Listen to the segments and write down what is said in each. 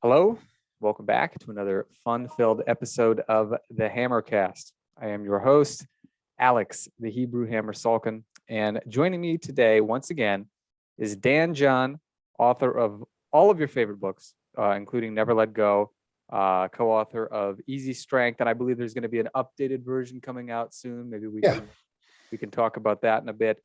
Hello, welcome back to another fun-filled episode of the Hammercast. I am your host, Alex, the Hebrew Hammer Salkin, and joining me today, once again, is Dan John, author of all of your favorite books, including Never Let Go, co-author of Easy Strength, and I believe there's going to be an updated version coming out soon. Maybe we can talk about that in a bit.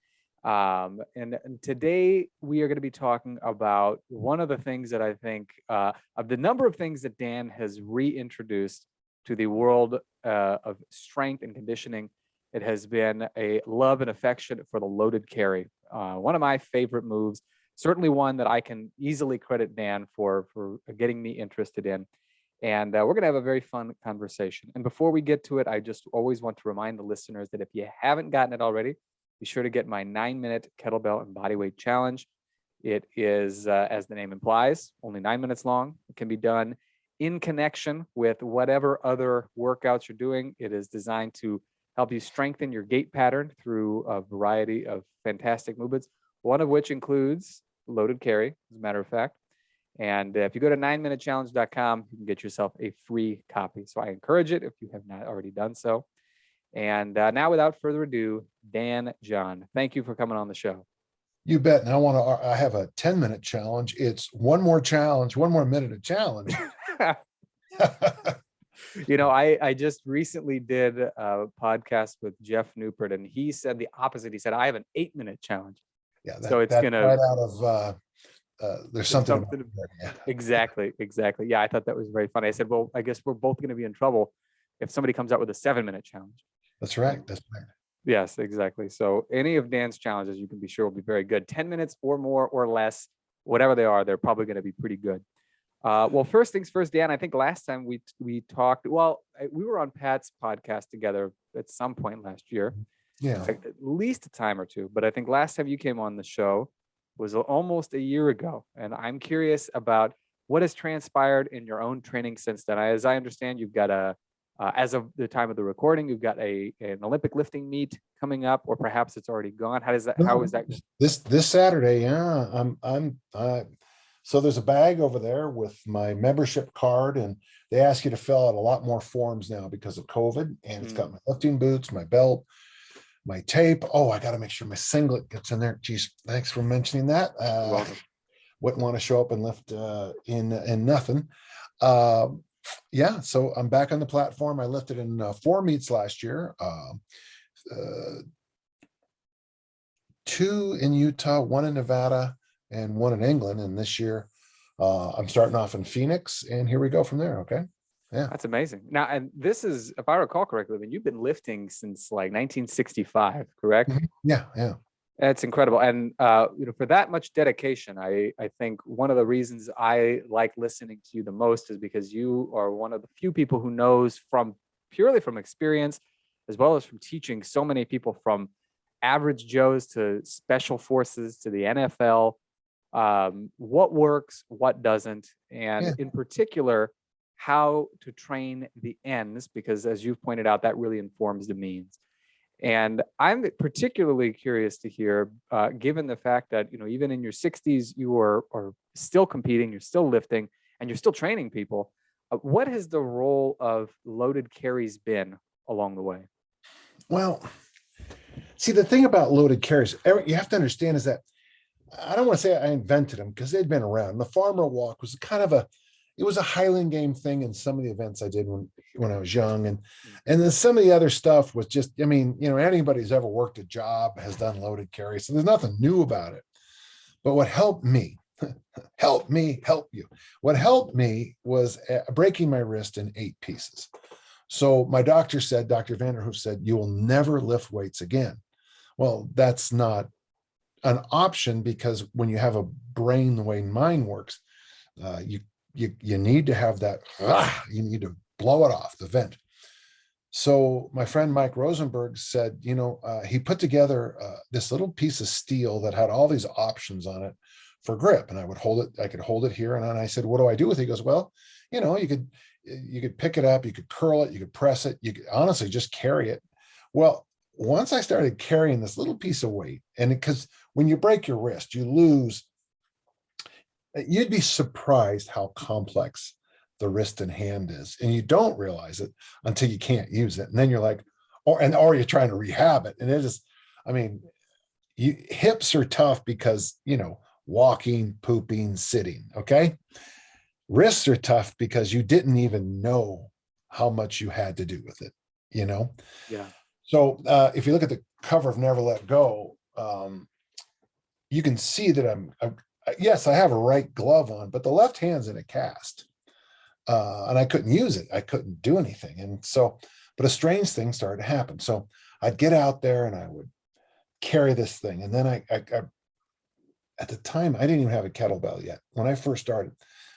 And today we are going to be talking about one of the things that I think of the number of things that Dan has reintroduced to the world of strength and conditioning. It has been a love and affection for the loaded carry. One of my favorite moves, certainly one that I can easily credit Dan for getting me interested in. And we're going to have a very fun conversation. And before we get to it, I just always want to remind the listeners that if you haven't gotten it already, be sure to get my 9-minute kettlebell and bodyweight challenge. It is, as the name implies, only 9 minutes long. It can be done in connection with whatever other workouts you're doing. It is designed to help you strengthen your gait pattern through a variety of fantastic movements, one of which includes loaded carry, as a matter of fact. And if you go to 9minutechallenge.com, you can get yourself a free copy. So I encourage it if you have not already done so. And now, without further ado, Dan John, thank you for coming on the show. You bet. And I have a 10-minute challenge. It's one more minute of challenge. I just recently did a podcast with Jeff Newport, and he said the opposite. He said, I have an 8-minute challenge. Yeah. So it's going to right out of, there's something. Yeah. Exactly. Yeah. I thought that was very funny. I said, well, I guess we're both going to be in trouble if somebody comes out with a 7-minute challenge. That's right. Yes, exactly. So any of Dan's challenges, you can be sure will be very good. 10 minutes or more or less, whatever they are, they're probably going to be pretty good. Well, first things first, Dan, I think last time we talked, we were on Pat's podcast together at some point last year. Yeah. At least a time or two. But I think last time you came on the show was almost a year ago. And I'm curious about what has transpired in your own training since then. As I understand, you've got as of the time of the recording, you've got an Olympic lifting meet coming up, or perhaps it's already gone. How is that? This Saturday? Yeah, so there's a bag over there with my membership card, and they ask you to fill out a lot more forms now because of COVID. And it's got my lifting boots, my belt, my tape. Oh, I got to make sure my singlet gets in there. Geez, thanks for mentioning that. Wouldn't want to show up and lift in nothing. Yeah, so I'm back on the platform. I lifted in 4 meets last year, 2 in Utah, 1 in Nevada, and 1 in England. And this year, I'm starting off in Phoenix, and here we go from there. Okay, yeah, that's amazing. Now, and this is, if I recall correctly, I mean, you've been lifting since like 1965, correct? Yeah. That's incredible. And, for that much dedication, I think one of the reasons I like listening to you the most is because you are one of the few people who knows purely from experience, as well as from teaching so many people, from average Joes to special forces to the NFL, what works, what doesn't, and in particular, how to train the ends, because as you've pointed out, that really informs the means. And I'm particularly curious to hear, given the fact that, even in your 60s, you are still competing, you're still lifting, and you're still training people. What has the role of loaded carries been along the way? Well, see, the thing about loaded carries, you have to understand is that I don't want to say I invented them because they'd been around. The farmer walk was it was a Highland game thing in some of the events I did when I was young. And then some of the other stuff was just, anybody who's ever worked a job has done loaded carry. So there's nothing new about it. But what helped me, help you. What helped me was breaking my wrist in 8 pieces. So my doctor said, Dr. Vanderhoof said, you will never lift weights again. Well, that's not an option, because when you have a brain the way mine works, you need to have that, you need to blow it off, the vent. So my friend Mike Rosenberg said, he put together this little piece of steel that had all these options on it for grip, and I could hold it here. And then I said, what do I do with it? He goes, well, you could pick it up, you could curl it, you could press it, you could honestly just carry it. Well, once I started carrying this little piece of weight, and because when you break your wrist, you lose you'd be surprised how complex the wrist and hand is. And you don't realize it until you can't use it. And then you're like, or you're trying to rehab it. And it is, I mean, hips are tough because, walking, pooping, sitting. Okay. Wrists are tough because you didn't even know how much you had to do with it, you know? Yeah. So if you look at the cover of Never Let Go, you can see that yes, I have a right glove on, but the left hand's in a cast. And I couldn't use it. I couldn't do anything. And so, but a strange thing started to happen. So I'd get out there and I would carry this thing. And then I at the time, I didn't even have a kettlebell yet when I first started.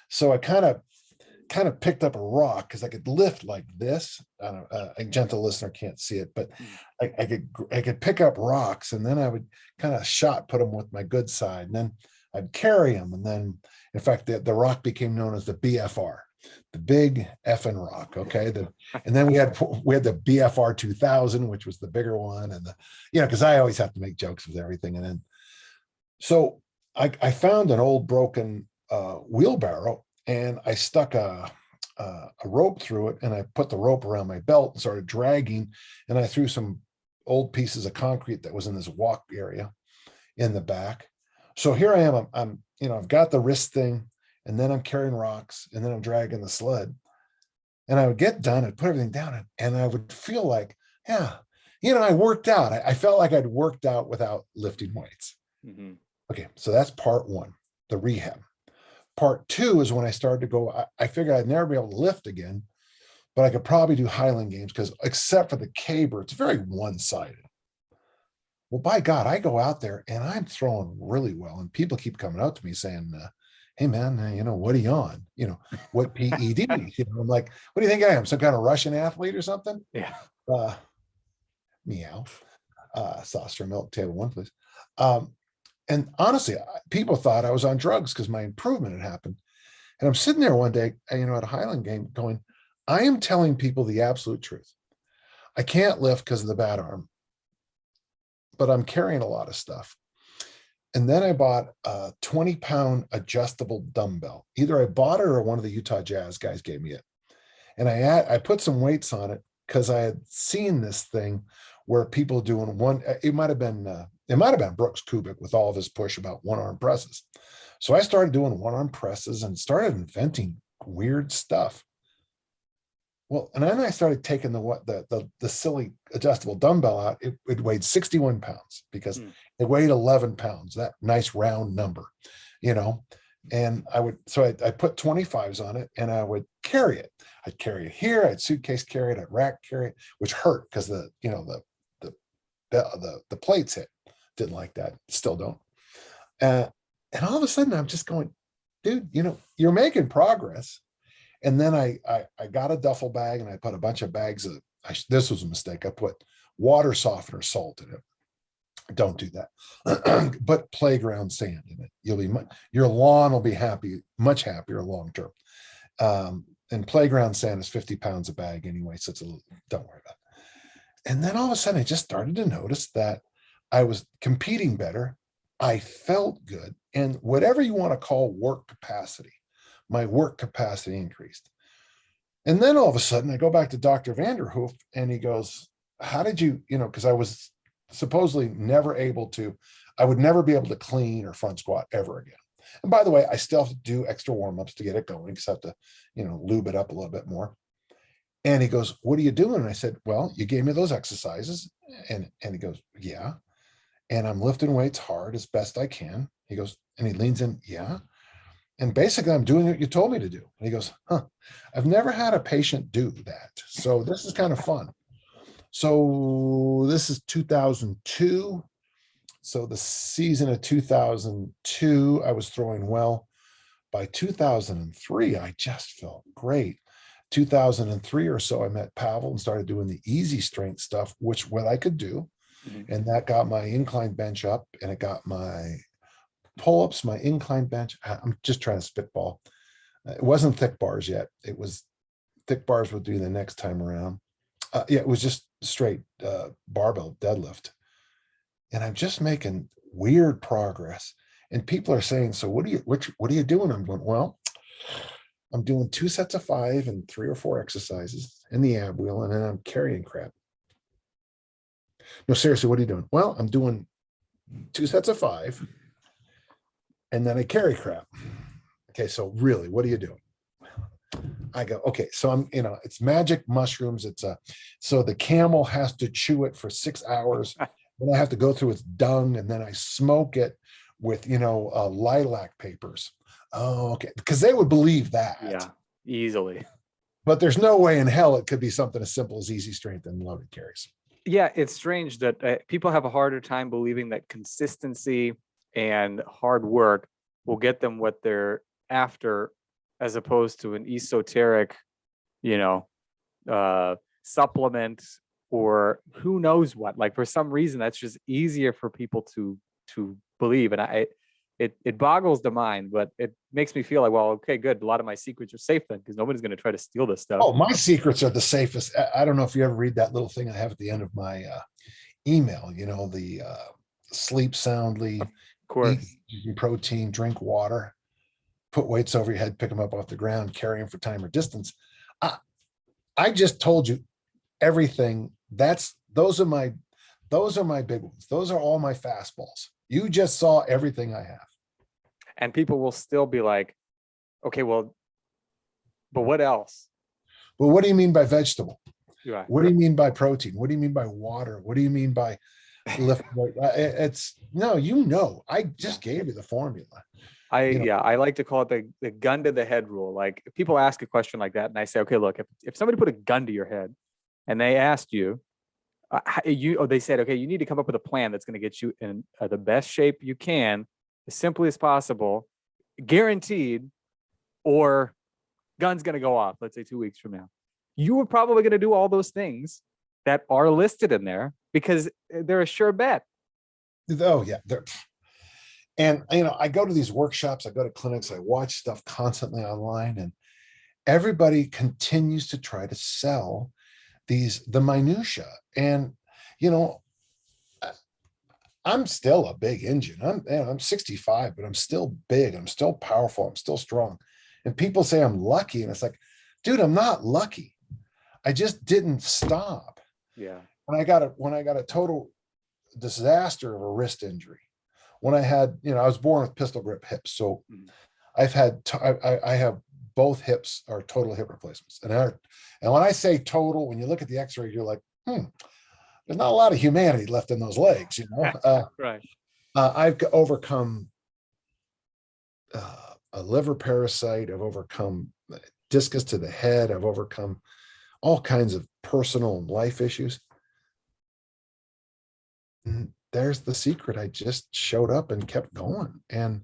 So I kind of picked up a rock because I could lift like this. A gentle listener can't see it, but I could pick up rocks, and then I would kind of shot put them with my good side, and then I'd carry them. And then, in fact, the rock became known as the BFR, the big effing rock. Okay, and then we had the BFR 2000, which was the bigger one, and because I always have to make jokes with everything, and then so I found an old broken wheelbarrow, and I stuck a rope through it, and I put the rope around my belt and started dragging, and I threw some old pieces of concrete that was in this walk area in the back. So here I am, I've got the wrist thing, and then I'm carrying rocks, and then I'm dragging the sled, and I would get done, I'd put everything down, and I would feel like, yeah, I worked out. I felt like I'd worked out without lifting weights. Mm-hmm. Okay, so that's part one, the rehab. Part two is when I started to go, I figured I'd never be able to lift again, but I could probably do Highland games because except for the caber, it's very one-sided. Well, by God, I go out there and I'm throwing really well. And people keep coming up to me saying, hey man, what are you on? What PED? I'm like, what do you think I am? Some kind of Russian athlete or something? Yeah. Meow. Saucer milk, table one, please. And honestly, people thought I was on drugs because my improvement had happened. And I'm sitting there one day, at a Highland game going, I am telling people the absolute truth. I can't lift because of the bad arm, but I'm carrying a lot of stuff. And then I bought a 20-pound adjustable dumbbell. Either I bought it or one of the Utah Jazz guys gave me it. And I put some weights on it because I had seen this thing where people doing one, it might have been Brooks Kubik with all of his push about one-arm presses. So I started doing one-arm presses and started inventing weird stuff. Well, and then I started taking the silly adjustable dumbbell out. It weighed 61 pounds because it weighed 11 pounds, that nice round number, and I put 25s on it and I would carry it. I'd carry it here. I'd suitcase carry it. I'd rack carry it, which hurt because the plates hit. Didn't like that. Still don't. And all of a sudden I'm just going, dude, you're making progress. And then I got a duffel bag and I put a bunch of bags of, this was a mistake. I put water softener salt in it. Don't do that. But playground sand in it. Your lawn will be much happier long term. And playground sand is 50 pounds a bag anyway. So don't worry about it. And then all of a sudden I just started to notice that I was competing better. I felt good. And whatever you want to call work capacity, my work capacity increased. And then all of a sudden I go back to Dr. Vanderhoof and he goes, how did you, because I was supposedly I would never be able to clean or front squat ever again. And by the way, I still have to do extra warm-ups to get it going because I have to, lube it up a little bit more. And he goes, what are you doing? And I said, well, you gave me those exercises. And he goes, yeah. And I'm lifting weights hard as best I can. He goes, and he leans in, yeah. And basically I'm doing what you told me to do. And he goes, I've never had a patient do that. So this is kind of fun. So this is 2002. So the season of 2002, I was throwing well. By 2003, I just felt great. 2003 or so, I met Pavel and started doing the easy strength stuff, what I could do. Mm-hmm. And that got my incline bench up and it got my pull-ups, my incline bench. I'm just trying to spitball. It wasn't thick bars yet. It was thick bars would do the next time around. It was just straight barbell deadlift. And I'm just making weird progress. And people are saying, so what are you doing? I'm going, well, I'm doing 2 sets of 5 and 3 or 4 exercises in the ab wheel, and then I'm carrying crap. No, seriously, what are you doing? Well, I'm doing 2 sets of 5 and then I carry crap. Okay, so really, what are you doing? I go, okay, so I'm, it's magic mushrooms. So the camel has to chew it for 6 hours. Then I have to go through its dung, and then I smoke it with, lilac papers. Oh, okay. Because they would believe that. Yeah, easily. But there's no way in hell it could be something as simple as easy strength and loaded carries. Yeah, it's strange that people have a harder time believing that consistency and hard work will get them what they're after, as opposed to an esoteric, supplement or who knows what. Like, for some reason, that's just easier for people to believe, and it boggles the mind, but it makes me feel like, well, okay, good. A lot of my secrets are safe then, because nobody's going to try to steal this stuff. Oh, my secrets are the safest. I don't know if you ever read that little thing I have at the end of my email, the sleep soundly, Of course. eat protein, drink water, put weights over your head, pick them up off the ground, carry them for time or distance. I just told you everything. Those are my big ones. Those are all my fastballs. You just saw everything I have. And people will still be like, okay, well, but what else? Well, what do you mean by vegetable? Yeah. What do you mean by protein? What do you mean by water? What do you mean by lift weight? I just gave you the formula. I like to call it the gun to the head rule. Like, if people ask a question like that, and I say, okay, look, if somebody put a gun to your head and they asked you, they said, okay, you need to come up with a plan that's going to get you in the best shape you can, as simply as possible, guaranteed, or gun's going to go off, let's say 2 weeks from now. You were probably going to do all those things that are listed in there because they're a sure bet. Oh yeah. And I go to these workshops, I go to clinics, I watch stuff constantly online, and everybody continues to try to sell the minutia. And I'm still a big engine. I'm 65, but I'm still big. I'm still powerful. I'm still strong. And people say I'm lucky, and it's like, dude, I'm not lucky. I just didn't stop. Yeah. When I got a total disaster of a wrist injury, when I had, I was born with pistol grip hips, so I have both hips are total hip replacements. And when I say total, when you look at the X-ray, you're like, there's not a lot of humanity left in those legs, Right. I've overcome a liver parasite. I've overcome discus to the head. I've overcome all kinds of personal life issues. And there's the secret. I just showed up and kept going. And,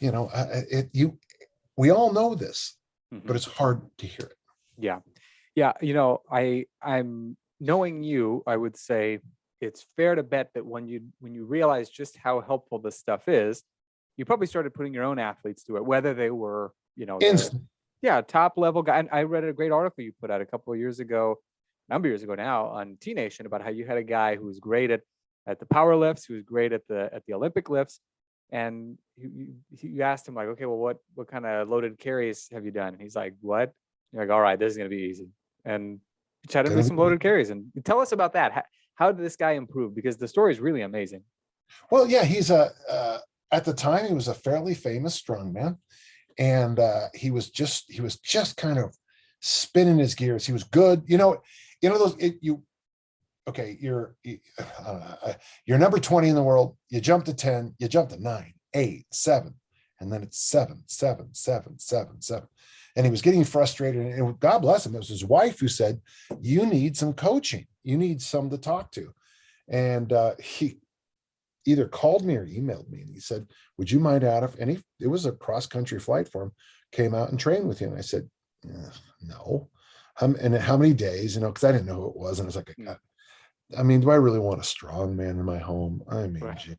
we all know this, but it's hard to hear it. Yeah. Yeah. I'm knowing you, I would say it's fair to bet that when you realize just how helpful this stuff is, you probably started putting your own athletes through it, whether they were, top level guy. And I read a great article you put out a number of years ago now, on T Nation, about how you had a guy who was great at the power lifts, who was great at the Olympic lifts. And you asked him, like, okay, well, what kind of loaded carries have you done? And he's like, what? You're like, all right, this is going to be easy. And you tried to do some loaded carries. And tell us about that. How did this guy improve? Because the story is really amazing. Well, yeah, he's at the time, he was a fairly famous strongman, and he was just kind of spinning his gears. He was good. You're number 20 in the world. You jump to 10, you jump to 9, 8, 7, and then it's 7, 7, 7, 7, 7. And he was getting frustrated. And God bless him, it was his wife who said, you need some coaching. You need someone to talk to. And he either called me or emailed me, and he said, would you mind out of any, it was a cross-country flight for him, came out and trained with you. And I said, no. And how many days, because I didn't know who it was. And I was like, do I really want a strong man in my home? Right.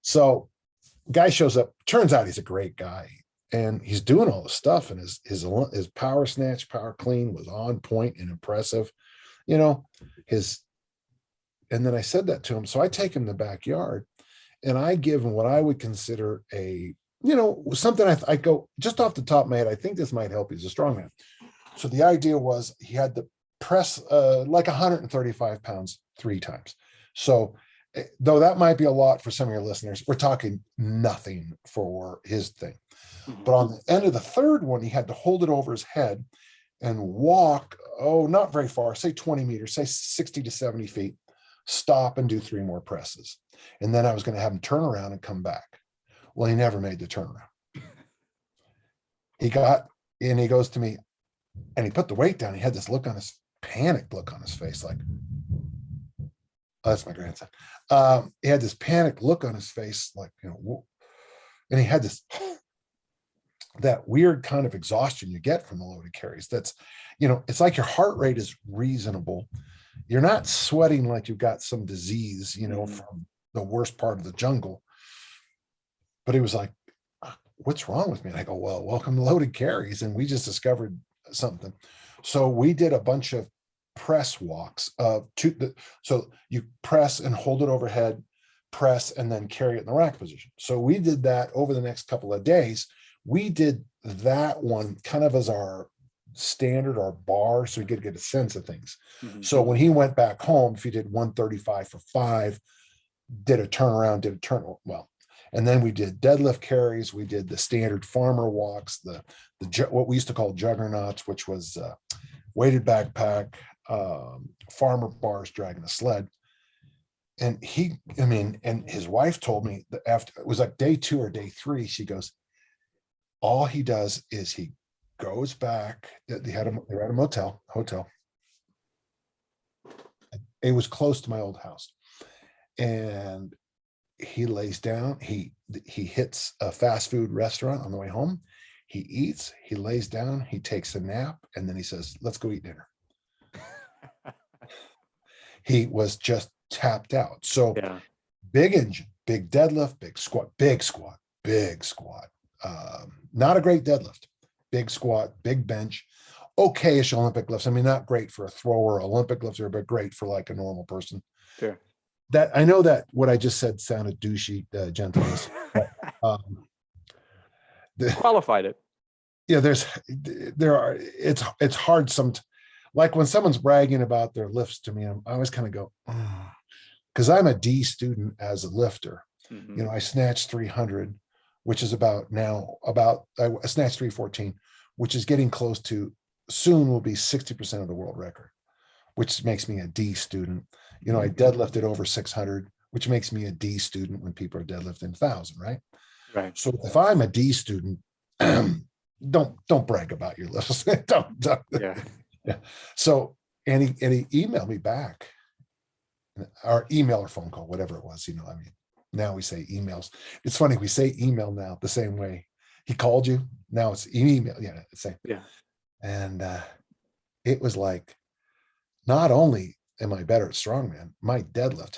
So guy shows up, turns out he's a great guy, and he's doing all the stuff, and his power snatch, power clean was on point and impressive, and then I said that to him. So I take him to the backyard, and I give him what I would consider something I go just off the top of my head. I think this might help. He's a strongman. So the idea was he had to press like 135 pounds 3 times. So though that might be a lot for some of your listeners, we're talking nothing for his thing. But on the end of the third one, he had to hold it over his head and walk, not very far, say 20 meters, say 60 to 70 feet, stop and do 3 more presses. And then I was going to have him turn around and come back. Well, he never made the turnaround. He goes to me and he put the weight down. He had this panicked look on his face, like, oh, that's my grandson. He had this panicked look on his face, like, and he had that weird kind of exhaustion you get from the loaded carries. That's, it's like your heart rate is reasonable. You're not sweating like you've got some disease, from the worst part of the jungle. But he was like, what's wrong with me? And I go, well, welcome to loaded carries. And we just discovered something. So we did a bunch of press walks so you press and hold it overhead, press, and then carry it in the rack position. So we did that over the next couple of days. We did that one kind of as our standard, our bar, so we could get a sense of things. So when he went back home, if he did 135 for 5, did a turnaround, and then we did deadlift carries. We did the standard farmer walks, the what we used to call juggernauts, which was weighted backpack, farmer bars dragging a sled. And and his wife told me that after it was like day 2 or day 3, she goes, all he does is he goes back. They were at a hotel. It was close to my old house. And he lays down, he hits a fast food restaurant on the way home. He eats, he lays down, he takes a nap, and then he says, let's go eat dinner. He was just tapped out. So big engine, big deadlift, big squat. Not a great deadlift, big squat, big bench, okay-ish Olympic lifts. I mean, not great for a thrower. Olympic lifts are, but great for like a normal person. Sure. That I know that what I just said sounded douchey, gentleness. Qualified it. Yeah, it's hard like when someone's bragging about their lifts to me, I always kind of go, because I'm a D student as a lifter. I snatched 300, which is I snatched 314, which is getting close to, soon will be 60% of the world record, which makes me a D student. I deadlifted over 600, which makes me a D student when people are deadlifting 1,000, right? Right. So if I'm a D student, don't brag about your lifts. don't. Yeah. So and he emailed me back, or email or phone call, whatever it was. Now we say emails. It's funny, we say email now the same way he called you. Now it's email. Yeah, the same. Yeah. And it was like, not only am I better at strongman,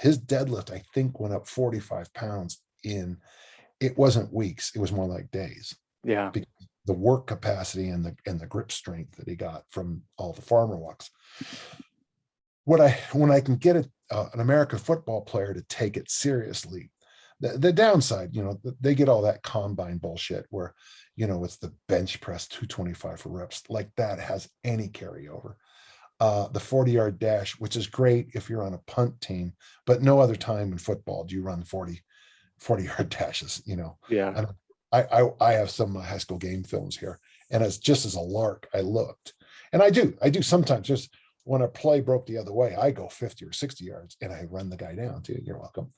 his deadlift, I think, went up 45 pounds it wasn't weeks, it was more like days. Yeah. Because the work capacity and the grip strength that he got from all the farmer walks. When I can get an American football player to take it seriously, the downside, they get all that combine bullshit where, it's the bench press 225 for reps, like that has any carryover. The 40-yard dash, which is great if you're on a punt team, but no other time in football do you run 40-yard dashes, Yeah. And I have some high school game films here, and it's just as a lark, I looked, and I do sometimes, just when a play broke the other way, I go 50 or 60 yards and I run the guy down too. You're welcome.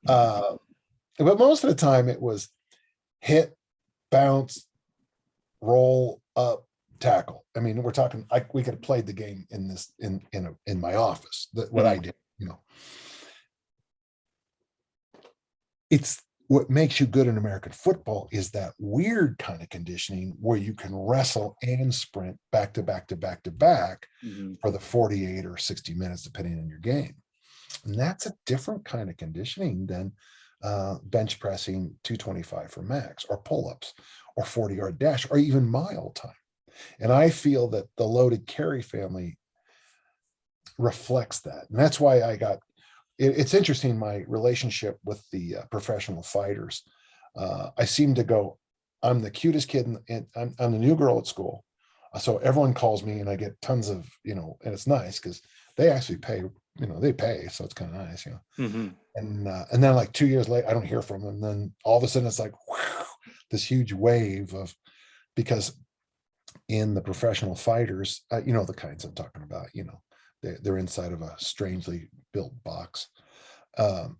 But most of the time it was hit, bounce, roll up, tackle. I mean, we're talking, we could have played the game in my office, what I did, It's what makes you good in American football is that weird kind of conditioning where you can wrestle and sprint back to back to back to back for the 48 or 60 minutes, depending on your game. And that's a different kind of conditioning than bench pressing 225 for max, or pull-ups, or 40-yard dash, or even mile time. And I feel that the loaded carry family reflects that. And that's why I got it's interesting, my relationship with the professional fighters. I seem to go, I'm the cutest kid, and I'm the new girl at school. So everyone calls me, and I get tons of, and it's nice because they actually pay, they pay. So it's kind of nice, Mhm. And then like 2 years later, I don't hear from them. Then all of a sudden it's like, whew, this huge wave of, because in the professional fighters, the kinds I'm talking about, they're inside of a strangely built box. Um,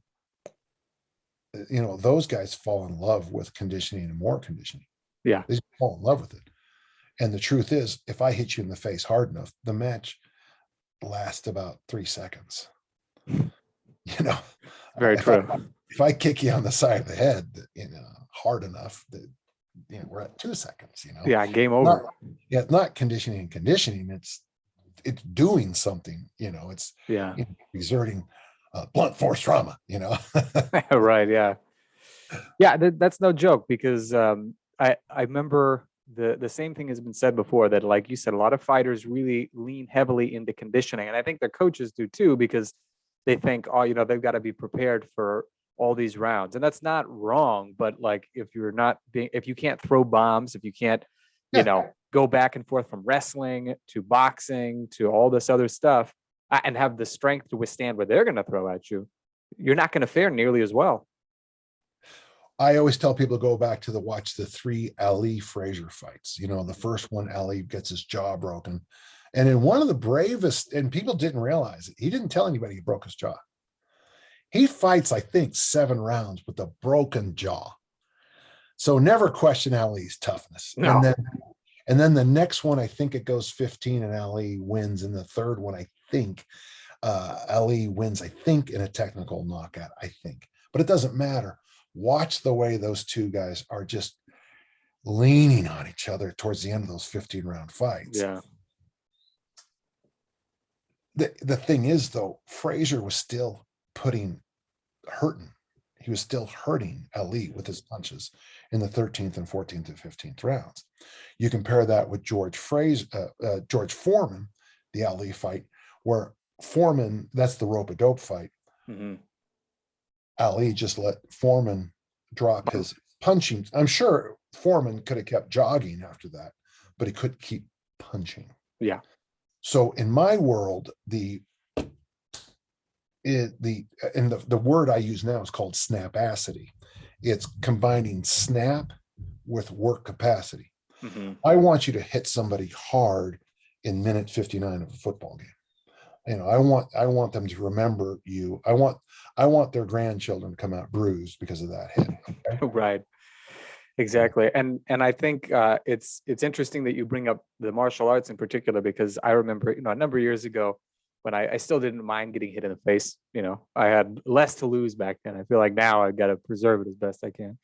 those guys fall in love with conditioning and more conditioning. Yeah. They just fall in love with it. And the truth is, if I hit you in the face hard enough, the match lasts about 3 seconds. Very If I true. if I kick you on the side of the head, hard enough that we're at 2 seconds. Yeah. Game Not, over. yeah, it's not conditioning and conditioning. It's doing something. It's Yeah. exerting blunt force trauma. Right. Yeah. Yeah. That's no joke because I remember the same thing has been said before that, like you said, a lot of fighters really lean heavily into conditioning. And I think their coaches do too, because they think, oh, they've got to be prepared for all these rounds. And that's not wrong. But like, if you can't throw bombs, if you can't, Yeah. go back and forth from wrestling to boxing to all this other stuff and have the strength to withstand what they're going to throw at you, you're not going to fare nearly as well. I always tell people to go back to watch the 3 Ali Frazier fights. The first one, Ali gets his jaw broken. And in one of the bravest, and people didn't realize it, he didn't tell anybody he broke his jaw. He fights, I think, 7 rounds with a broken jaw. So never question Ali's toughness. No. And then the next one, I think it goes 15 and Ali wins. And the third one, I think Ali wins, I think, in a technical knockout, I think. But it doesn't matter. Watch the way those two guys are just leaning on each other towards the end of those 15-round fights. Yeah. The thing is, though, Frazier was still hurting. He was still hurting Ali with his punches in the 13th and 14th and 15th rounds. You compare that with George Foreman, the Ali fight, where Foreman, that's the rope-a-dope fight. Mm-hmm. Ali just let Foreman drop his punching. I'm sure Foreman could have kept jogging after that, but he couldn't keep punching. Yeah. So in my world, the word I use now is called Snapacity. It's combining snap with work capacity. Mm-hmm. I want you to hit somebody hard in minute 59 of a football game. I want them to remember you. I want their grandchildren to come out bruised because of that hit. Okay? Right. Exactly. And I think it's interesting that you bring up the martial arts in particular, because I remember, a number of years ago when I still didn't mind getting hit in the face. I had less to lose back then. I feel like now I've got to preserve it as best I can.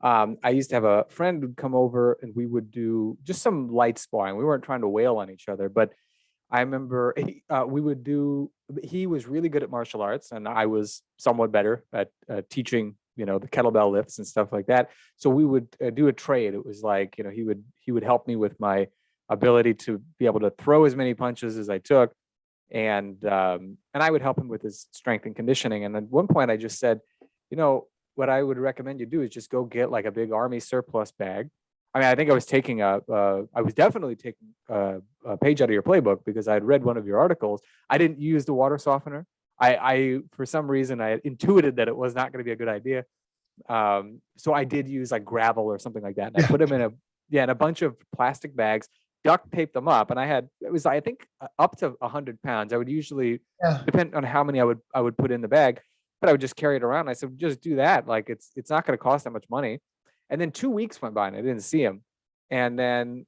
I used to have a friend who'd come over and we would do just some light sparring. We weren't trying to wail on each other, but I remember he was really good at martial arts and I was somewhat better at teaching, the kettlebell lifts and stuff like that. So we would do a trade. It was like, he would help me with my ability to be able to throw as many punches as I took. And I would help him with his strength and conditioning. And at one point I just said, what I would recommend you do is just go get like a big army surplus bag. I mean, I think I was definitely taking a page out of your playbook because I had read one of your articles. I didn't use the water softener. I for some reason, I intuited that it was not going to be a good idea. So I did use like gravel or something like that. And I put them in a bunch of plastic bags, duct taped them up. And I think up to 100 pounds. I would usually, depend on how many I would put in the bag, but I would just carry it around. I said, just do that. Like it's not going to cost that much money. And then 2 weeks went by and I didn't see him. And then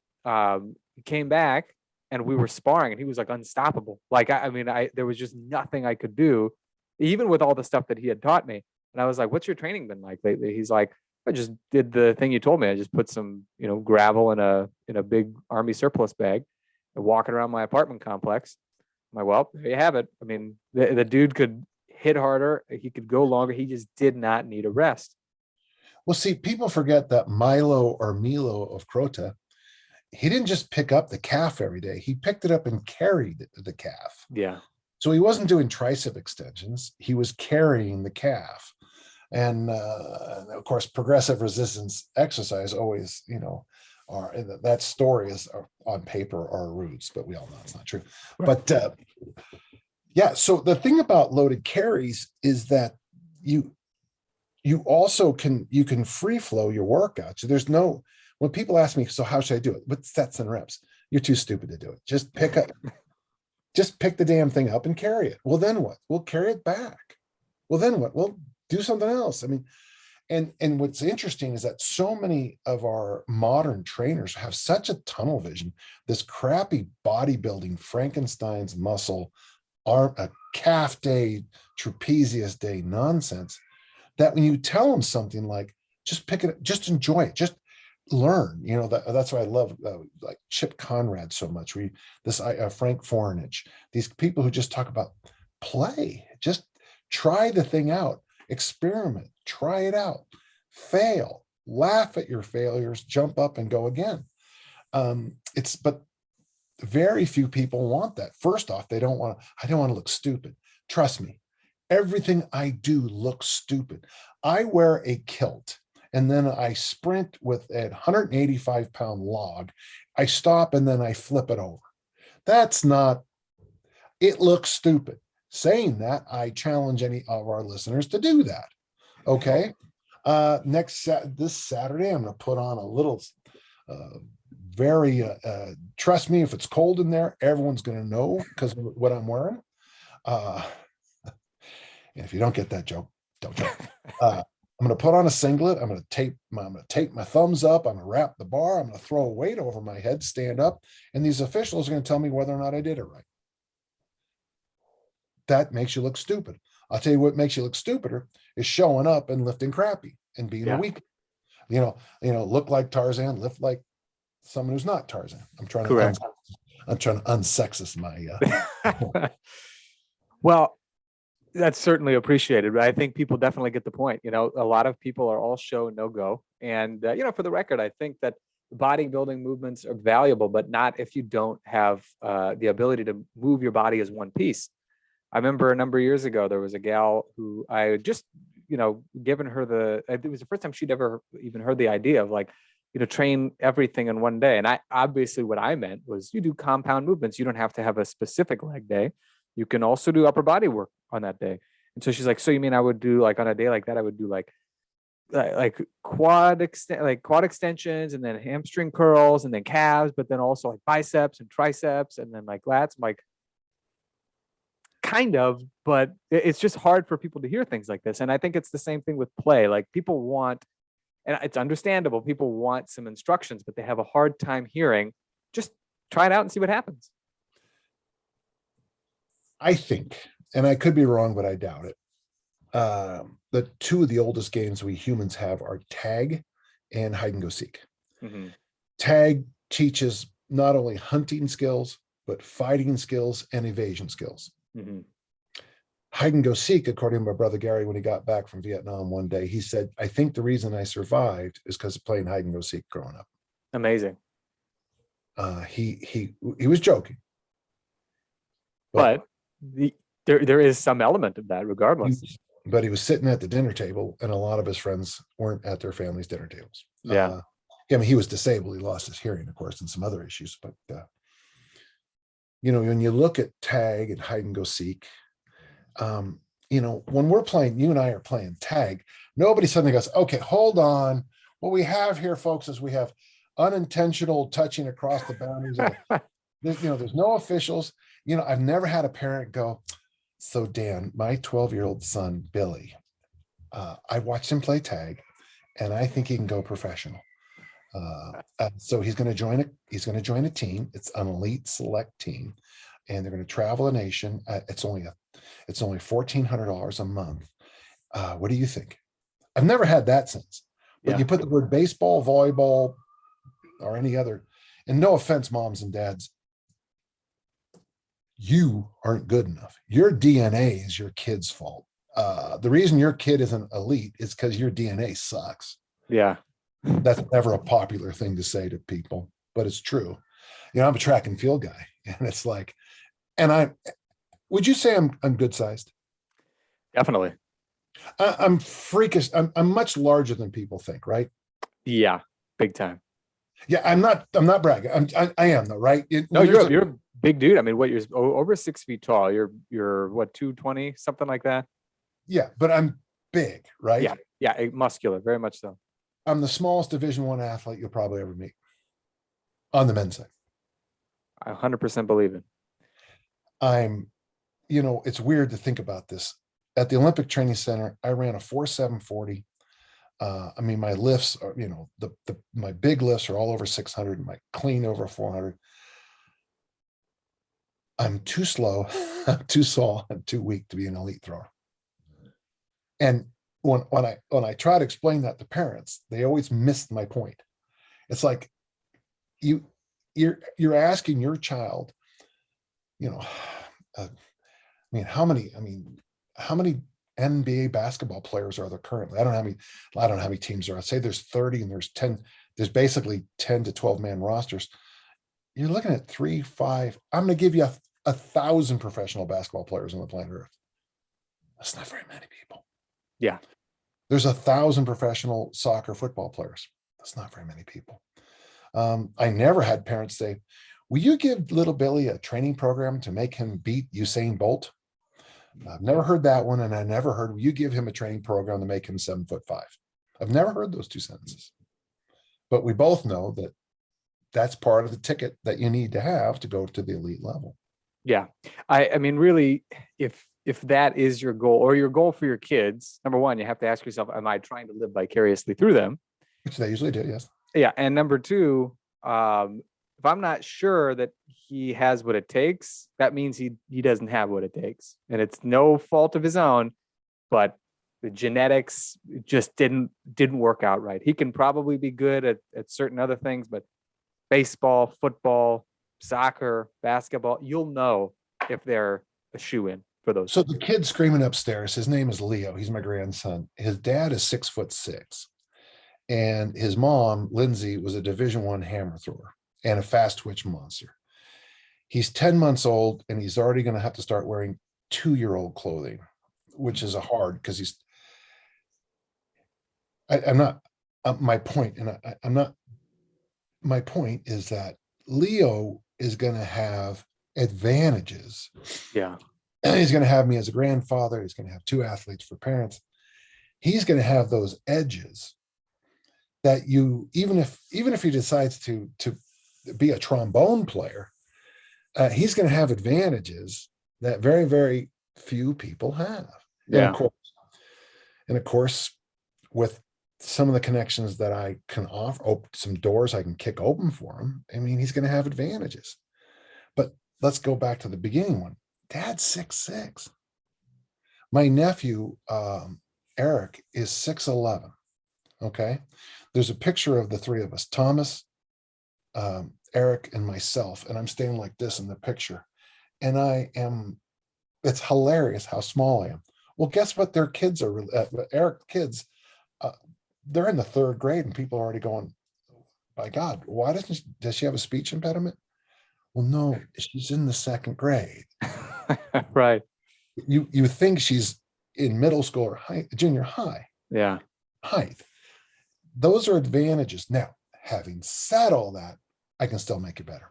he came back and we were sparring and he was like unstoppable. Like, there was just nothing I could do, even with all the stuff that he had taught me. And I was like, what's your training been like lately? He's like, I just did the thing you told me. I just put some, gravel in a big army surplus bag and walking around my apartment complex. I'm like, well, there you have it. I mean, the dude could hit harder. He could go longer. He just did not need a rest. Well, see, people forget that Milo of Crota, he didn't just pick up the calf every day. He picked it up and carried the calf. Yeah. So he wasn't doing tricep extensions. He was carrying the calf. And of course, progressive resistance exercise always, are that story is on paper are roots, but we all know it's not true. Right. But yeah, so the thing about loaded carries is that you also can free flow your workouts. There's no, when people ask me, so how should I do it? With sets and reps? You're too stupid to do it. Just pick the damn thing up and carry it. Well, then what? We'll carry it back. Well, then what? We'll do something else. I mean, and what's interesting is that so many of our modern trainers have such a tunnel vision, this crappy bodybuilding Frankenstein's muscle, a calf day, trapezius day nonsense, that when you tell them something like, just pick it up, just enjoy it, just learn, that's why I love like Chip Conrad so much. Frank Fornich, these people who just talk about play, just try the thing out, experiment, try it out, fail, laugh at your failures, jump up and go again. But very few people want that. First off, I don't want to look stupid. Trust me, everything I do looks stupid. I wear a kilt and then I sprint with a 185-pound log. I stop and then I flip it over. It looks stupid. Saying that, I challenge any of our listeners to do that. Okay. This Saturday, I'm going to put on a little, trust me, if it's cold in there, everyone's going to know because of what I'm wearing. And if you don't get that joke, don't joke. I'm going to put on a singlet. I'm going to tape my thumbs up. I'm going to wrap the bar. I'm going to throw a weight over my head, stand up. And these officials are going to tell me whether or not I did it right. That makes you look stupid. I'll tell you what makes you look stupider is showing up and lifting crappy and being a weak, look like Tarzan, lift like someone who's not Tarzan. I'm trying to unsexist my. Well, that's certainly appreciated, but I think people definitely get the point. A lot of people are all show, no go. And, for the record, I think that bodybuilding movements are valuable, but not if you don't have the ability to move your body as one piece. I remember a number of years ago, there was a gal who I had just, given her it was the first time she'd ever even heard the idea of train everything in one day. And what I meant was you do compound movements. You don't have to have a specific leg day. You can also do upper body work on that day. And so she's like, so you mean I would do on a day like that, I would do quad extensions and then hamstring curls and then calves, but then also biceps and triceps and then lats. I'm like, kind of, but it's just hard for people to hear things like this. And I think it's the same thing with play. People want, and it's understandable, people want some instructions, but they have a hard time hearing, just try it out and see what happens. I think, and I could be wrong, but I doubt it. The two of the oldest games we humans have are tag and hide and go seek. Mm-hmm. Tag teaches not only hunting skills, but fighting skills and evasion skills. Mm-hmm. Hide and go seek, according to my brother Gary, when he got back from Vietnam one day, he said, I think the reason I survived is because of playing hide and go seek growing up. Amazing. He was joking. But there is some element of that regardless. But he was sitting at the dinner table and a lot of his friends weren't at their family's dinner tables. Yeah. He was disabled. He lost his hearing, of course, and some other issues. But, when you look at tag and hide and go seek, when we're playing, you and I are playing tag, nobody suddenly goes, okay, hold on. What we have here, folks, is we have unintentional touching across the boundaries. There's no officials. I've never had a parent go, so Dan, my 12-year-old son, Billy, I watched him play tag and I think he can go professional. So he's going to join a team. It's an elite select team and they're going to travel a nation. It's only $1,400 a month. What do you think? I've never had that since, but you put the word baseball, volleyball, or any other, and no offense, moms and dads, you aren't good enough. Your DNA is your kid's fault. The reason your kid isn't elite is because your DNA sucks. Yeah. That's never a popular thing to say to people, but it's true. I'm a track and field guy, and it's like, and Would you say I'm good sized? Definitely. I'm freakish. I'm much larger than people think, right? Yeah, big time. Yeah, I'm not bragging. I am though, right? No, When there's a you're a big dude. I mean, what you're over 6 feet tall. You're what, 220, something like that. yeah, but I'm big, right? Yeah, yeah, muscular, very much so. I'm the smallest Division I athlete you'll probably ever meet on the men's side. I 100% believe it. I'm, it's weird to think about this. At the Olympic Training Center, I ran a 4.740. I mean, my lifts are, my big lifts are all over 600, and my clean over 400. I'm too slow, I'm too small, I'm too weak to be an elite thrower. And when I try to explain that to parents, they always miss my point. It's like you're asking your child, you know, I mean, how many NBA basketball players are there currently? I don't know how many teams there are. I'd say there's 30 and there's 10, there's basically 10 to 12 man rosters. You're looking at 3, 5. I'm going to give you 1,000 professional basketball players on the planet Earth. That's not very many people. Yeah. There's 1,000 professional soccer football players. That's not very many people. I never had parents say, will you give little Billy a training program to make him beat Usain Bolt? I've never heard that one. And I never heard, will you give him a training program to make him 7'5"? I've never heard those two sentences. But we both know that that's part of the ticket that you need to have to go to the elite level. Yeah. I mean, really, if that is your goal or your goal for your kids, number one, you have to ask yourself, am I trying to live vicariously through them? Which they usually do, yes. Yeah. And number two, if I'm not sure that he has what it takes, that means he doesn't have what it takes. And it's no fault of his own, but the genetics just didn't work out right. He can probably be good at certain other things, but baseball, football, soccer, basketball, you'll know if they're a shoe-in for those. So the kid screaming upstairs, his name is Leo. He's my grandson. His dad is 6'6", and his mom, Lindsay, was a Division I hammer thrower and a fast twitch monster. He's 10 months old, and he's already going to have to start wearing 2-year-old clothing, which is a hard because I'm not. My point, and I'm not. My point is that Leo is going to have advantages. Yeah. He's going to have me as a grandfather. He's going to have 2 athletes for parents. He's going to have those edges that even if he decides to be a trombone player, he's going to have advantages that very, very few people have. Yeah. And of course, with some of the connections that I can offer, some doors I can kick open for him, I mean, he's going to have advantages. But let's go back to the beginning one. Dad's 6'6". My nephew, Eric, is 6'11". Okay. There's a picture of the 3 of us, Thomas, Eric, and myself. And I'm standing like this in the picture. And it's hilarious how small I am. Well, guess what? Their kids are, Eric's kids, they're in the 3rd grade, and people are already going, by God, why does she have a speech impediment? Well, no, she's in the 2nd grade. Right. You think she's in middle school or junior high. Yeah. Height. Those are advantages. Now, having said all that, I can still make it better.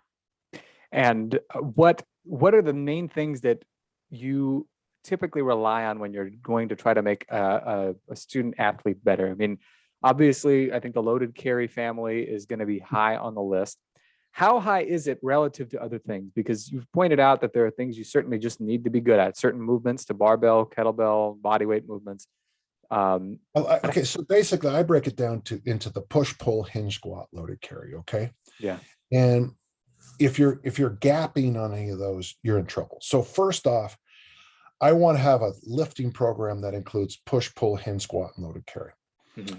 And what are the main things that you typically rely on when you're going to try to make a student athlete better? I mean, obviously, I think the loaded carry family is going to be high on the list. How high is it relative to other things? Because you've pointed out that there are things you certainly just need to be good at, certain movements to barbell, kettlebell, body weight movements. Okay, so basically I break it down into the push, pull, hinge, squat, loaded carry. Okay. Yeah. And if you're gapping on any of those, you're in trouble. So first off, I want to have a lifting program that includes push, pull, hinge, squat, and loaded carry. Mm-hmm.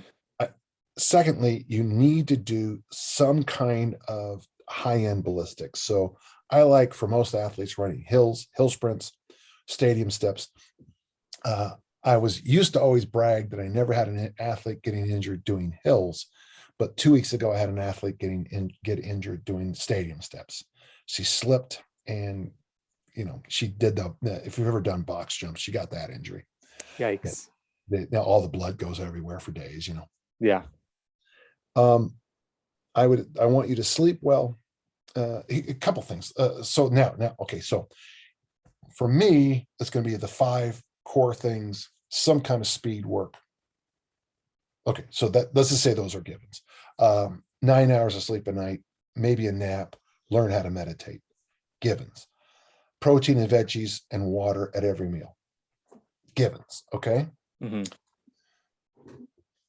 Secondly, you need to do some kind of high-end ballistics. So I like, for most athletes, running hill sprints, stadium steps. I used to always brag that I never had an athlete getting injured doing hills, but 2 weeks ago I had an athlete get injured doing stadium steps. She slipped and she did if you've ever done box jumps, she got that injury. Yikes. Now all the blood goes everywhere for days. Yeah. I want you to sleep well. A couple things. So now, okay. So for me, it's going to be the 5 core things, some kind of speed work. Okay. So let's just say those are givens. 9 hours of sleep a night, maybe a nap, learn how to meditate. Givens. Protein and veggies and water at every meal. Givens. Okay. Mm-hmm.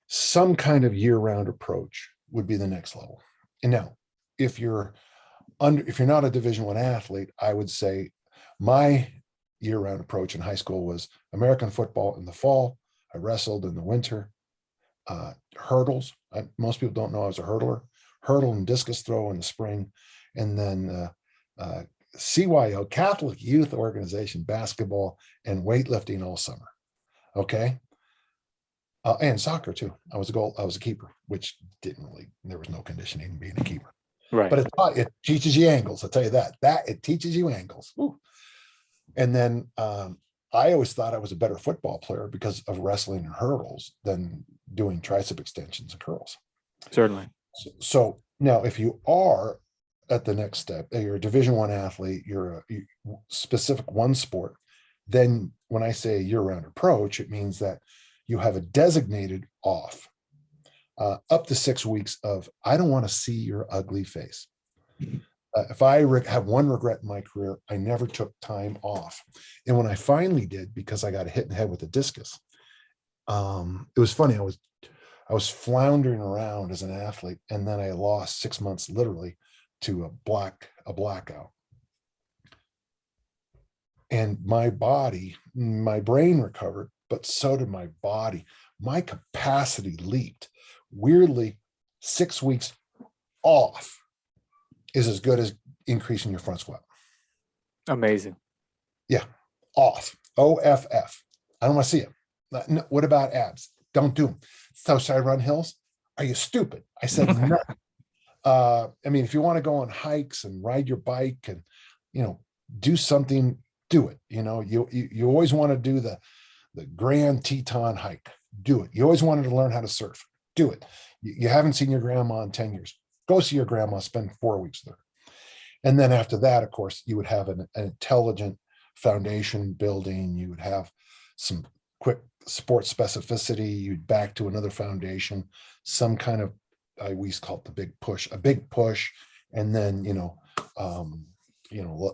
Some kind of year-round approach would be the next level. And now, if you're not a Division I athlete, I would say my year-round approach in high school was American football in the fall. I wrestled in the winter. Hurdles. Most people don't know I was a hurdler. Hurdle and discus throw in the spring, and then CYO, Catholic Youth Organization, basketball and weightlifting all summer. Okay. And soccer too. I was a keeper, which there was no conditioning being a keeper. Right. But it teaches you angles. I'll tell you that it teaches you angles. Woo. And then I always thought I was a better football player because of wrestling and hurdles than doing tricep extensions and curls. Certainly. So now if you are at the next step, you're a Division I athlete, you're a specific one sport, then when I say year-round approach, it means that you have a designated off, up to 6 weeks of, I don't want to see your ugly face. If I have one regret in my career, I never took time off. And when I finally did, because I got hit in the head with a discus, it was funny. I was floundering around as an athlete, and then I lost 6 months literally to a blackout. And my brain recovered, but so did my body. My capacity leaped. Weirdly, 6 weeks off is as good as increasing your front squat. Amazing. Yeah, off. OFF. I don't want to see it. No, what about abs? Don't do them. So should I run hills? Are you stupid? I said no. I mean, if you want to go on hikes and ride your bike and do something, do it. You always want to do the Grand Teton hike. Do it. You always wanted to learn how to surf. Do it. You haven't seen your grandma in 10 years. Go see your grandma, spend 4 weeks there. And then after that, of course, you would have an intelligent foundation building. You would have some quick sports specificity. You'd back to another foundation, some kind of, I always call it a big push, and then,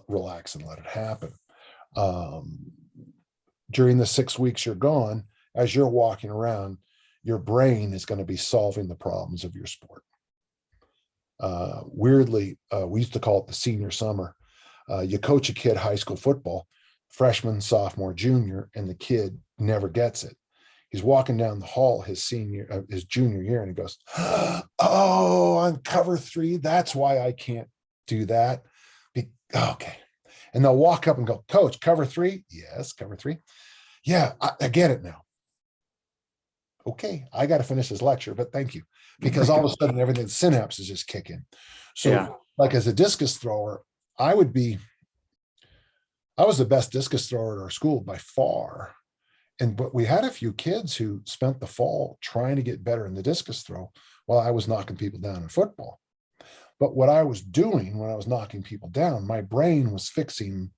relax and let it happen. During the 6 weeks you're gone, as you're walking around, your brain is going to be solving the problems of your sport. Weirdly, we used to call it the senior summer. You coach a kid high school football, freshman, sophomore, junior, and the kid never gets it. He's walking down the hall his junior year, and he goes, "Oh, on cover 3, that's why I can't do that." Okay. And they'll walk up and go, "Coach, cover 3?" "Yes, cover 3." "Yeah, I get it now." Okay, I got to finish this lecture, but thank you. Because all of a sudden everything, synapses just kick in. So like as a discus thrower, I was the best discus thrower at our school by far. But we had a few kids who spent the fall trying to get better in the discus throw while I was knocking people down in football. But what I was doing when I was knocking people down, my brain was fixing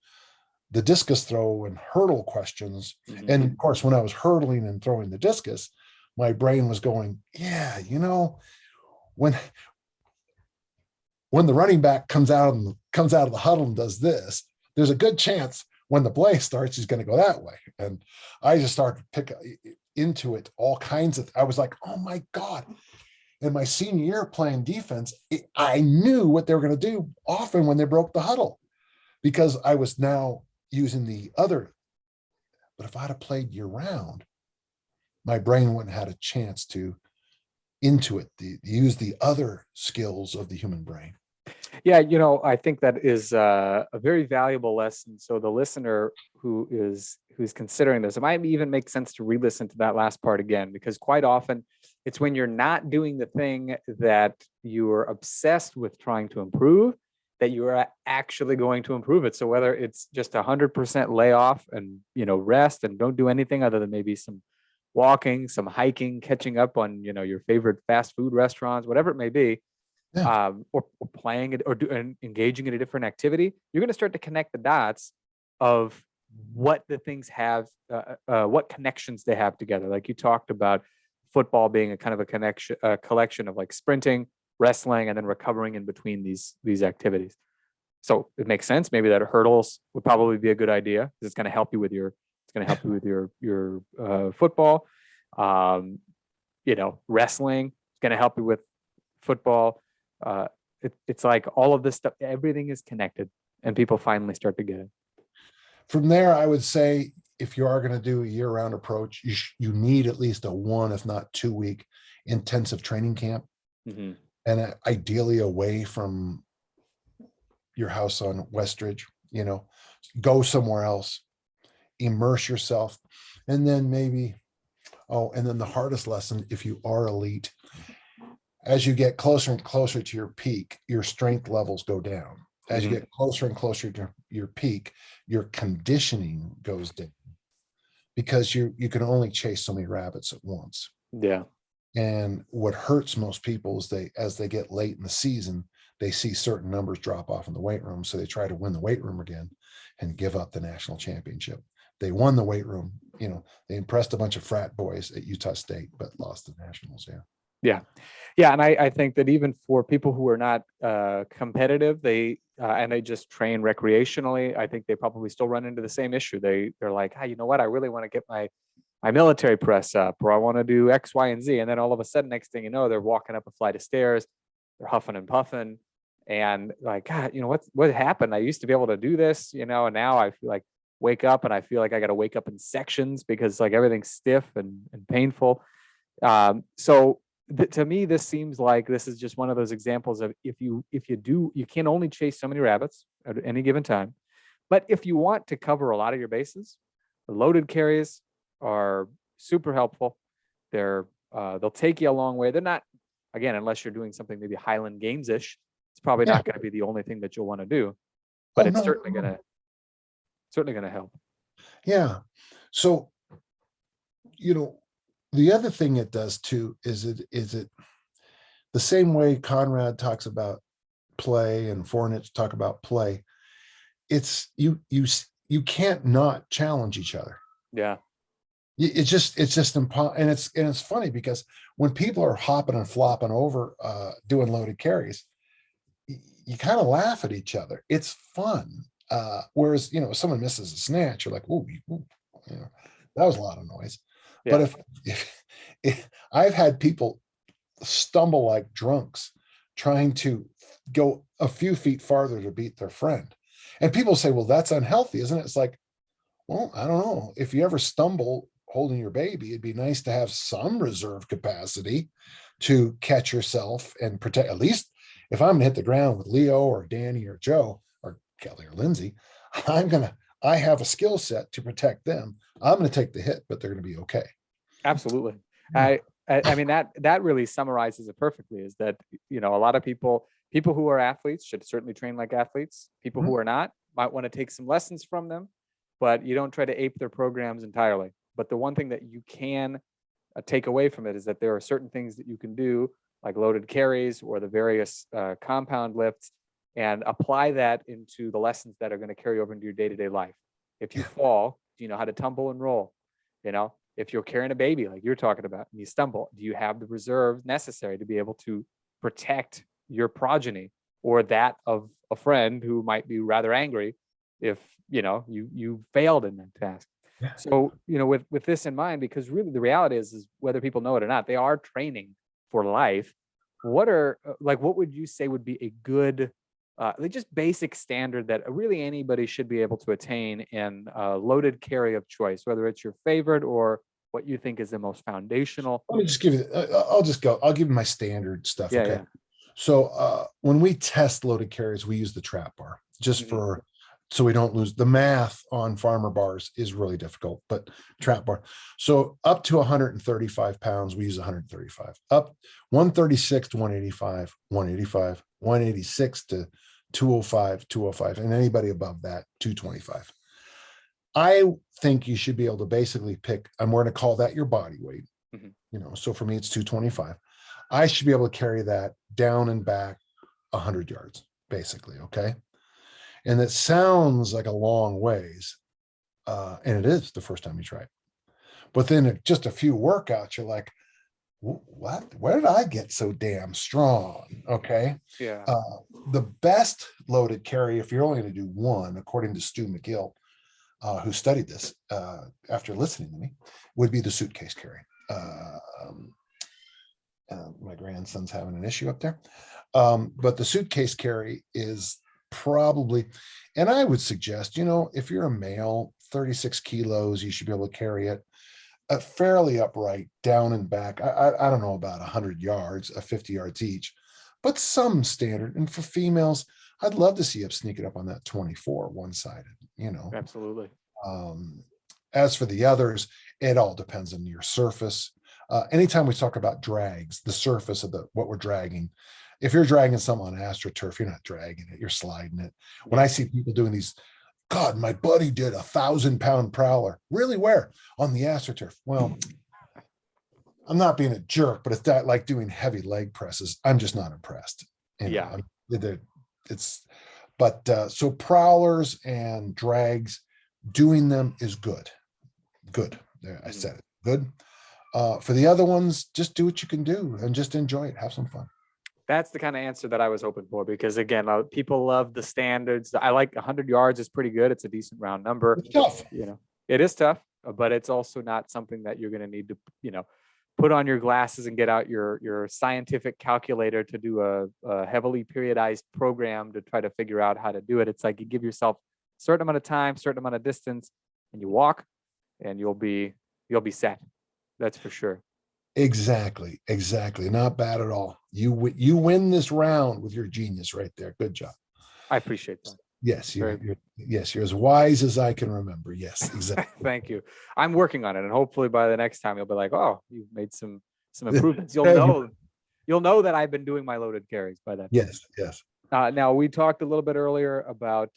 the discus throw and hurdle questions. Mm-hmm. And of course, when I was hurdling and throwing the discus, my brain was going, yeah, when the running back comes out of the huddle and does this, there's a good chance when the play starts, he's going to go that way. And I just started to pick into it all kinds of, I was like, oh my God. In my senior year playing defense, I knew what they were going to do often when they broke the huddle, because I was now using the other. But if I'd have played year round, my brain wouldn't have had a chance to use the other skills of the human brain. Yeah, I think that is a very valuable lesson. So the listener who's considering this, it might even make sense to re-listen to that last part again, because quite often it's when you're not doing the thing that you're obsessed with trying to improve that you are actually going to improve it. So whether it's just 100% lay off and, rest and don't do anything other than maybe some walking, some hiking, catching up on, your favorite fast food restaurants, whatever it may be, Yeah. or playing it and engaging in a different activity, you're going to start to connect the dots of what the things have, what connections they have together. Like you talked about football being a kind of a collection of like sprinting, wrestling, and then recovering in between these activities. So it makes sense. Maybe that hurdles would probably be a good idea. It's going to help you with your football. Wrestling is going to help you with football. It's like all of this stuff, everything is connected, and people finally start to get it. From there, I would say if you are going to do a year-round approach, you need at least a 1, if not 2-week intensive training camp, and ideally away from your house on Westridge. Go somewhere else, immerse yourself, and then maybe. Oh, and then the hardest lesson, if you are elite, as you get closer and closer to your peak, your strength levels go down. As you get closer and closer to your peak, your conditioning goes down because you can only chase so many rabbits at once. Yeah. And what hurts most people is as they get late in the season, they see certain numbers drop off in the weight room. So they try to win the weight room again and give up the national championship. They won the weight room, they impressed a bunch of frat boys at Utah State, but lost the nationals. Yeah. And I think that even for people who are not competitive, they just train recreationally, I think they probably still run into the same issue. They're like, hey, you know what? I really want to get my military press up, or I want to do X, Y, and Z. And then all of a sudden, next thing you know, they're walking up a flight of stairs, they're huffing and puffing, and like, God, what happened? I used to be able to do this, and now I feel like wake up and I feel like I got to wake up in sections because like everything's stiff and painful. So to me, this seems like this is just one of those examples of if you can only chase so many rabbits at any given time. But if you want to cover a lot of your bases, the loaded carries are super helpful. They'll take you a long way. They're not, again, unless you're doing something maybe Highland Games-ish, it's probably not going to be the only thing that you'll want to do, but it's certainly going to help. Yeah. So, the other thing it does too is it the same way Conrad talks about play and Fornich talk about play. It's you can't not challenge each other. Yeah. It's just impossible. And it's funny because when people are hopping and flopping over doing loaded carries, you kind of laugh at each other. It's fun. Whereas, if someone misses a snatch, you're like, ooh, that was a lot of noise. Yeah. But if I've had people stumble like drunks trying to go a few feet farther to beat their friend. And people say, well, that's unhealthy, isn't it? It's like, well, I don't know. If you ever stumble holding your baby, it'd be nice to have some reserve capacity to catch yourself and protect. At least if I'm gonna hit the ground with Leo or Danny or Joe or Kelly or Lindsay, I have a skill set to protect them. I'm going to take the hit, but they're going to be okay. Absolutely. I mean, that really summarizes it perfectly, is that, a lot of people who are athletes should certainly train like athletes. People who are not might want to take some lessons from them, but you don't try to ape their programs entirely. But the one thing that you can take away from it is that there are certain things that you can do, like loaded carries or the various compound lifts, and apply that into the lessons that are going to carry over into your day-to-day life. If you fall, do you know how to tumble and roll? If you're carrying a baby like you're talking about and you stumble, do you have the reserves necessary to be able to protect your progeny or that of a friend who might be rather angry if you failed in that task? Yeah. So with this in mind, because really the reality is whether people know it or not, they are training for life. What would you say would be a good just basic standard that really anybody should be able to attain in a loaded carry of choice, whether it's your favorite or what you think is the most foundational? Let me just give you, I'll give you my standard stuff. Yeah, okay. yeah. So when we test loaded carries, we use the trap bar just so we don't lose. The math on farmer bars is really difficult, but trap bar. So up to 135 pounds, we use 135. Up 136 to 185, 185, 186 to 205, 205, and anybody above that, 225. I think you should be able to basically pick, and we're going to call that your body weight. So for me, it's 225. I should be able to carry that down and back 100 yards, basically. Okay. And it sounds like a long ways. And it is the first time you try it. But then just a few workouts, you're like, what? Where did I get so damn strong? Okay. Yeah. The best loaded carry, if you're only going to do one, according to Stu McGill, who studied this after listening to me, would be the suitcase carry. My grandson's having an issue up there. But the suitcase carry is probably, and I would suggest, if you're a male, 36 kilos, you should be able to carry it fairly upright, down and back. I don't know about 100 yards, 50 yards each, but some standard. And for females, I'd love to see you sneak it up on that 24 one-sided, Absolutely. As for the others, it all depends on your surface. Anytime we talk about drags, the surface of what we're dragging, if you're dragging something on AstroTurf, you're not dragging it, you're sliding it. When I see people doing these, God, my buddy did 1,000-pound prowler. Really, where? On the AstroTurf. Well, I'm not being a jerk, but it's that like doing heavy leg presses. I'm just not impressed. So prowlers and drags, doing them is good. Good. There, I said it. Good. For the other ones, just do what you can do and just enjoy it. Have some fun. That's the kind of answer that I was hoping for, because again, people love the standards. I like 100 yards is pretty good. It's a decent round number. It's tough. It is tough, but it's also not something that you're going to need to, put on your glasses and get out your scientific calculator to do a heavily periodized program to try to figure out how to do it. It's like you give yourself a certain amount of time, certain amount of distance, and you walk, and you'll be set. That's for sure. Exactly. Not bad at all. You win this round with your genius right there. Good job. I appreciate that. Yes, you're as wise as I can remember. Yes, exactly. Thank you. I'm working on it, and hopefully by the next time you'll be like, oh, you've made some improvements. You'll know that I've been doing my loaded carries by that time. Yes. Now we talked a little bit earlier about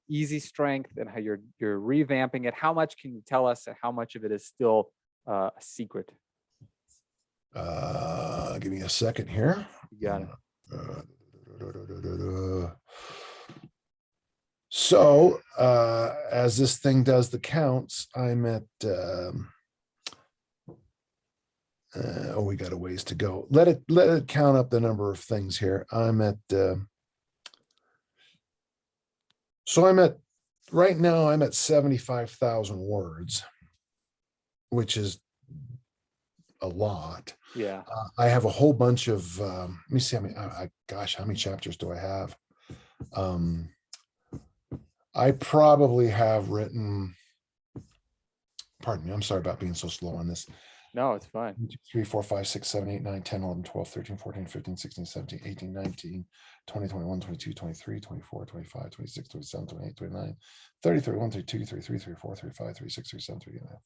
easy strength and how you're revamping it. How much can you tell us, and how much of it is still a secret? Give me a second here. You got it. So as this thing does the counts, I'm at we got a ways to go. Let it count up the number of things here. I'm at right now I'm at 75,000 words, which is a lot. Yeah. I have a whole bunch of let me see how many how many chapters do I have? I probably have written, pardon me, I'm sorry about being so slow on this. No, it's fine. 1, 2, 3, 4, 5, 6, 7, 8, 9, 10, 11, 12, 13, 14, 15, 16, 17, 18, 19, 20, 21, 22, 23, 24, 25, 26, 27, 28, 29, 30, 31, 32, 33, 34, 35, 36, 37, 38, 39.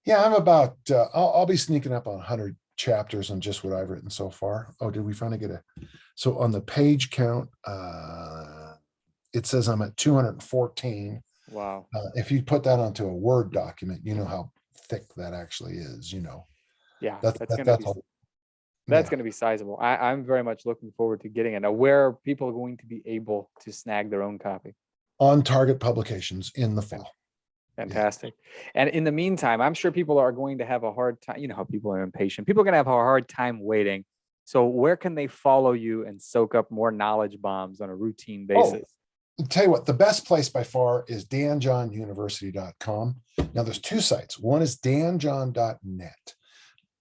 Yeah, I'm about, I'll be sneaking up on 100 chapters on just what I've written so far. Oh, did we finally get so on the page count, it says I'm at 214. Wow. If you put that onto a Word document, you know how thick that actually is, Yeah, that's going to be sizable. I'm very much looking forward to getting it. Now, where are people going to be able to snag their own copy? On Target Publications in the fall. Fantastic. And in the meantime, I'm sure people are going to have a hard time. You know how people are impatient. People are going to have a hard time waiting. So where can they follow you and soak up more knowledge bombs on a routine basis? I'll tell you what, the best place by far is danjohnuniversity.com. Now there's two sites. One is danjohn.net.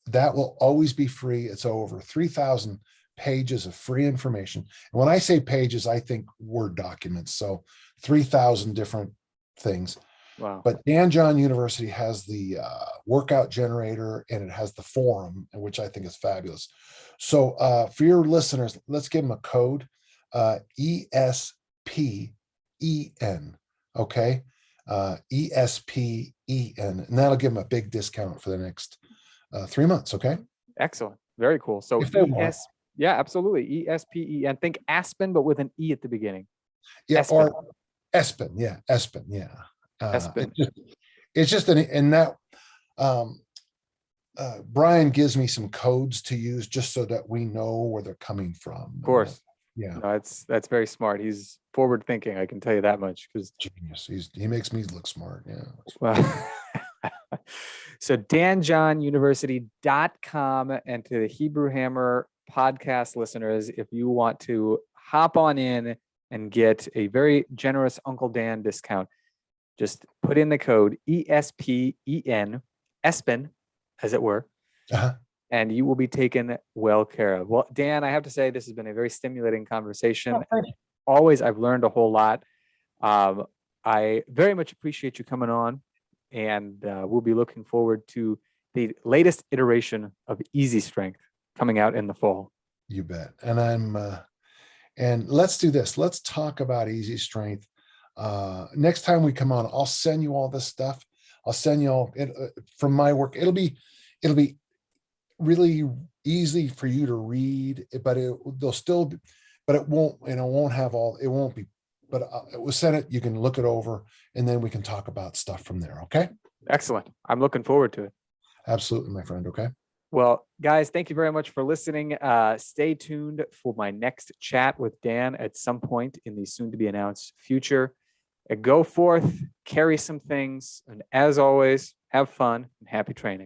That will always be free. It's over 3,000 pages of free information. And when I say pages, I think Word documents. So 3,000 different things. Wow. But Dan John University has the workout generator, and it has the forum, which I think is fabulous. So for your listeners, let's give them a code. ESPEN. Okay. ESPEN. And that'll give them a big discount for the next 3 months. Okay. Excellent. Very cool. So If they want. yeah, absolutely. ESPEN. Think Aspen, but with an E at the beginning. Yeah. Espen. Or Espen. Yeah. Espen. Yeah. Espen. It's just and that Brian gives me some codes to use just so that we know where they're coming from. Of course. Yeah. No, that's very smart. He's forward thinking. I can tell you that much because Genius. He makes me look smart. Yeah. well, so danjohnuniversity.com, and to the Hebrew Hammer podcast listeners, if you want to hop on in and get a very generous Uncle Dan discount, just put in the code ESPEN, Espen, as it were, and you will be taken well care of. Well, Dan, I have to say this has been a very stimulating conversation. Always, I've learned a whole lot. I very much appreciate you coming on, and we'll be looking forward to the latest iteration of Easy Strength coming out in the fall. You bet. And and let's do this. Let's talk about Easy Strength. Next time we come on, I'll send you all this stuff. I'll send you all it from my work. It'll be really easy for you to read, but it won't have all, it won't be, but it was sent it. You can look it over and then we can talk about stuff from there. Okay. Excellent. I'm looking forward to it. Absolutely, my friend. Okay. Well, guys, thank you very much for listening. Stay tuned for my next chat with Dan at some point in the soon to be announced future. Go forth, carry some things, and as always, have fun and happy training.